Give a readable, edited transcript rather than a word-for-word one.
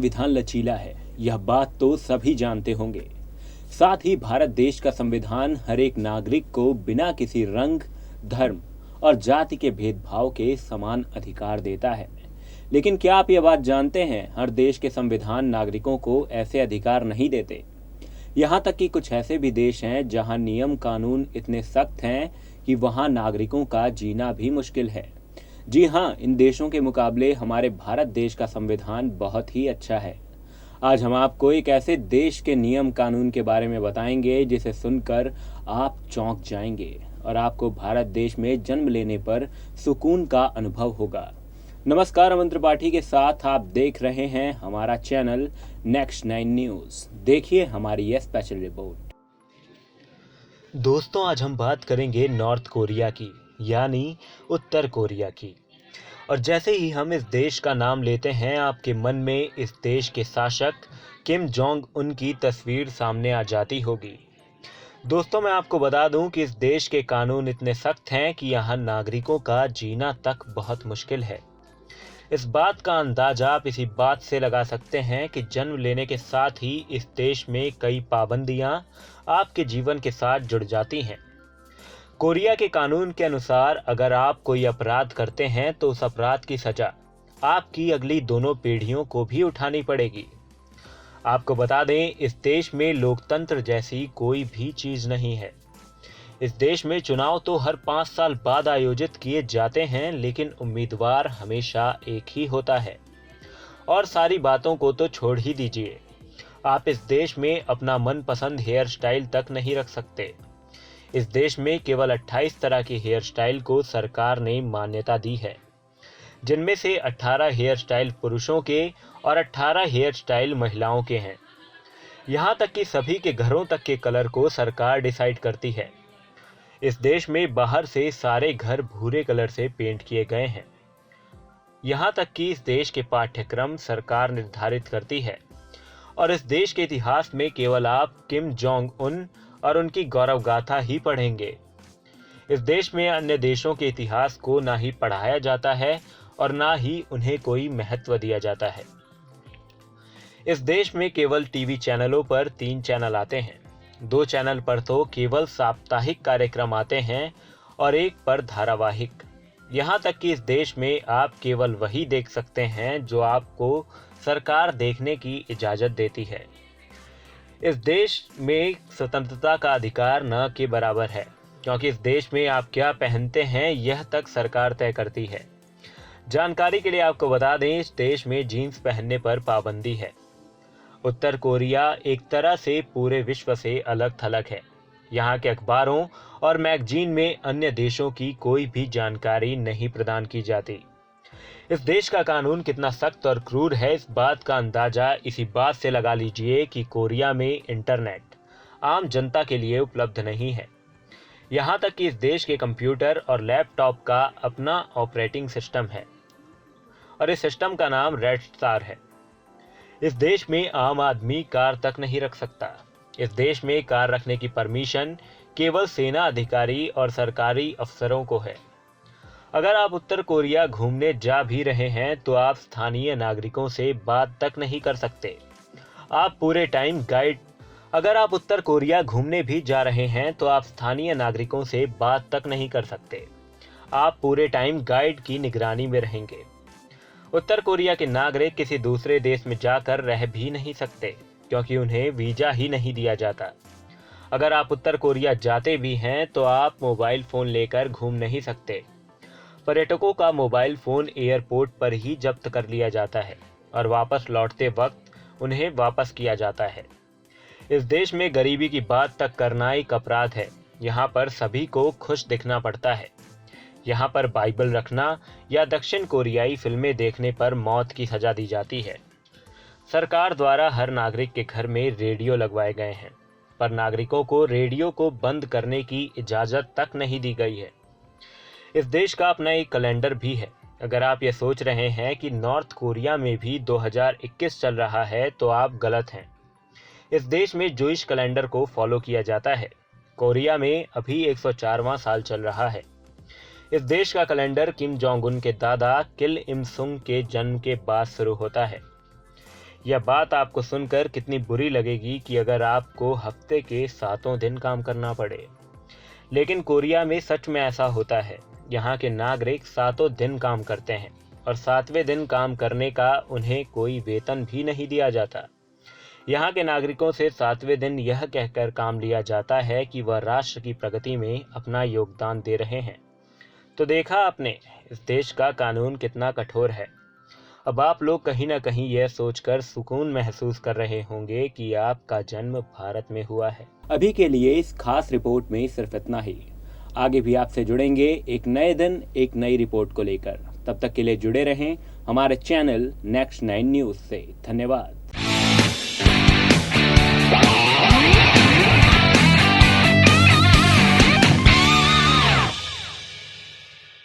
संविधान लचीला है, यह बात तो सभी जानते होंगे। साथ ही भारत देश का संविधान हर एक नागरिक को बिना किसी रंग, धर्म और जाति के भेदभाव के समान अधिकार देता है। लेकिन क्या आप यह बात जानते हैं, हर देश के संविधान नागरिकों को ऐसे अधिकार नहीं देते। यहाँ तक कि कुछ ऐसे भी देश हैं जहाँ नियम कानून इतने सख्त हैं कि वहाँ नागरिकों का जीना भी मुश्किल है। जी हाँ, इन देशों के मुकाबले हमारे भारत देश का संविधान बहुत ही अच्छा है। आज हम आपको एक ऐसे देश के नियम कानून के बारे में बताएंगे जिसे सुनकर आप चौंक जाएंगे और आपको भारत देश में जन्म लेने पर सुकून का अनुभव होगा। नमस्कार, अमन त्रिपाठी के साथ आप देख रहे हैं हमारा चैनल नेक्स्ट 9 न्यूज। देखिए हमारी यह स्पेशल रिपोर्ट। दोस्तों, आज हम बात करेंगे नॉर्थ कोरिया की, यानी उत्तर कोरिया की। और जैसे ही हम इस देश का नाम लेते हैं, आपके मन में इस देश के शासक किम जोंग उन की तस्वीर सामने आ जाती होगी। दोस्तों, मैं आपको बता दूं कि इस देश के कानून इतने सख्त हैं कि यहाँ नागरिकों का जीना तक बहुत मुश्किल है। इस बात का अंदाजा आप इसी बात से लगा सकते हैं कि जन्म लेने के साथ ही इस देश में कई पाबंदियां आपके जीवन के साथ जुड़ जाती हैं। कोरिया के कानून के अनुसार अगर आप कोई अपराध करते हैं तो उस अपराध की सजा आपकी अगली दोनों पीढ़ियों को भी उठानी पड़ेगी। आपको बता दें, इस देश में लोकतंत्र जैसी कोई भी चीज नहीं है। इस देश में चुनाव तो हर 5 साल बाद आयोजित किए जाते हैं, लेकिन उम्मीदवार हमेशा एक ही होता है। और सारी बातों को तो छोड़ ही दीजिए, आप इस देश में अपना मनपसंद हेयर स्टाइल तक नहीं रख सकते। इस देश में केवल 28 तरह की हेयर स्टाइल को सरकार ने मान्यता दी है, जिनमें से 18 हेयर स्टाइल पुरुषों के और 18 हेयर स्टाइल महिलाओं के हैं। यहाँ तक कि सभी के घरों तक के कलर को सरकार डिसाइड करती है। इस देश में बाहर से सारे घर भूरे कलर से पेंट किए गए हैं। यहाँ तक कि इस देश के पाठ्यक्रम सरकार निर्धारित करती है। और इस देश के इतिहास में केवल आप किम जोंग उन और उनकी गौरव गाथा ही पढ़ेंगे। इस देश में अन्य देशों के इतिहास को ना ही पढ़ाया जाता है और ना ही उन्हें कोई महत्व दिया जाता है। इस देश में केवल टीवी चैनलों पर 3 चैनल आते हैं। 2 चैनल पर तो केवल साप्ताहिक कार्यक्रम आते हैं और एक पर धारावाहिक। यहाँ तक कि इस देश में आप केवल वही देख सकते हैं जो आपको सरकार देखने की इजाज़त देती है। इस देश में स्वतंत्रता का अधिकार न के बराबर है, क्योंकि इस देश में आप क्या पहनते हैं यह तक सरकार तय करती है। जानकारी के लिए आपको बता दें, इस देश में जीन्स पहनने पर पाबंदी है। उत्तर कोरिया एक तरह से पूरे विश्व से अलग थलग है। यहाँ के अखबारों और मैगजीन में अन्य देशों की कोई भी जानकारी नहीं प्रदान की जाती। इस देश का कानून कितना सख्त और क्रूर है, इस बात का अंदाजा इसी बात से लगा लीजिए कि कोरिया में इंटरनेट आम जनता के लिए उपलब्ध नहीं है। यहाँ तक कि इस देश के कंप्यूटर और लैपटॉप का अपना ऑपरेटिंग सिस्टम है और इस सिस्टम का नाम रेड स्टार है। इस देश में आम आदमी कार तक नहीं रख सकता। इस देश में कार रखने की परमिशन केवल सेना अधिकारी और सरकारी अफसरों को है। अगर आप उत्तर कोरिया घूमने जा भी रहे हैं तो आप स्थानीय नागरिकों से बात तक नहीं कर सकते। अगर आप उत्तर कोरिया घूमने भी जा रहे हैं तो आप स्थानीय नागरिकों से बात तक नहीं कर सकते। आप पूरे टाइम गाइड की निगरानी में रहेंगे। उत्तर कोरिया के नागरिक किसी दूसरे देश में जाकर रह भी नहीं सकते, क्योंकि उन्हें वीजा ही नहीं दिया जाता। अगर आप उत्तर कोरिया जाते भी हैं तो आप मोबाइल फ़ोन लेकर घूम नहीं सकते। पर्यटकों का मोबाइल फ़ोन एयरपोर्ट पर ही जब्त कर लिया जाता है और वापस लौटते वक्त उन्हें वापस किया जाता है। इस देश में गरीबी की बात तक करना एक अपराध है। यहाँ पर सभी को खुश दिखना पड़ता है। यहाँ पर बाइबल रखना या दक्षिण कोरियाई फिल्में देखने पर मौत की सजा दी जाती है। सरकार द्वारा हर नागरिक के घर में रेडियो लगवाए गए हैं, पर नागरिकों को रेडियो को बंद करने की इजाज़त तक नहीं दी गई है। इस देश का अपना एक कैलेंडर भी है। अगर आप ये सोच रहे हैं कि नॉर्थ कोरिया में भी 2021 चल रहा है तो आप गलत हैं। इस देश में जूइश कैलेंडर को फॉलो किया जाता है। कोरिया में अभी 104वां साल चल रहा है। इस देश का कैलेंडर किम जोंग उन के दादा किल इम सुंग के जन्म के बाद शुरू होता है। यह बात आपको सुनकर कितनी बुरी लगेगी कि अगर आपको हफ्ते के 7 दिन काम करना पड़े। लेकिन कोरिया में सच में ऐसा होता है। यहाँ के नागरिक 7 दिन काम करते हैं और 7वें दिन काम करने का उन्हें कोई वेतन भी नहीं दिया जाता। यहाँ के नागरिकों से 7वें दिन यह कहकर काम लिया जाता है कि वह राष्ट्र की प्रगति में अपना योगदान दे रहे हैं। तो देखा आपने, इस देश का कानून कितना कठोर है। अब आप लोग कहीं ना कहीं यह सोचकर सुकून महसूस कर रहे होंगे कि आपका जन्म भारत में हुआ है। अभी के लिए इस खास रिपोर्ट में सिर्फ इतना ही। आगे भी आपसे जुड़ेंगे एक नए दिन एक नई रिपोर्ट को लेकर। तब तक के लिए जुड़े रहें हमारे चैनल नेक्स्ट 9 न्यूज़ से। धन्यवाद।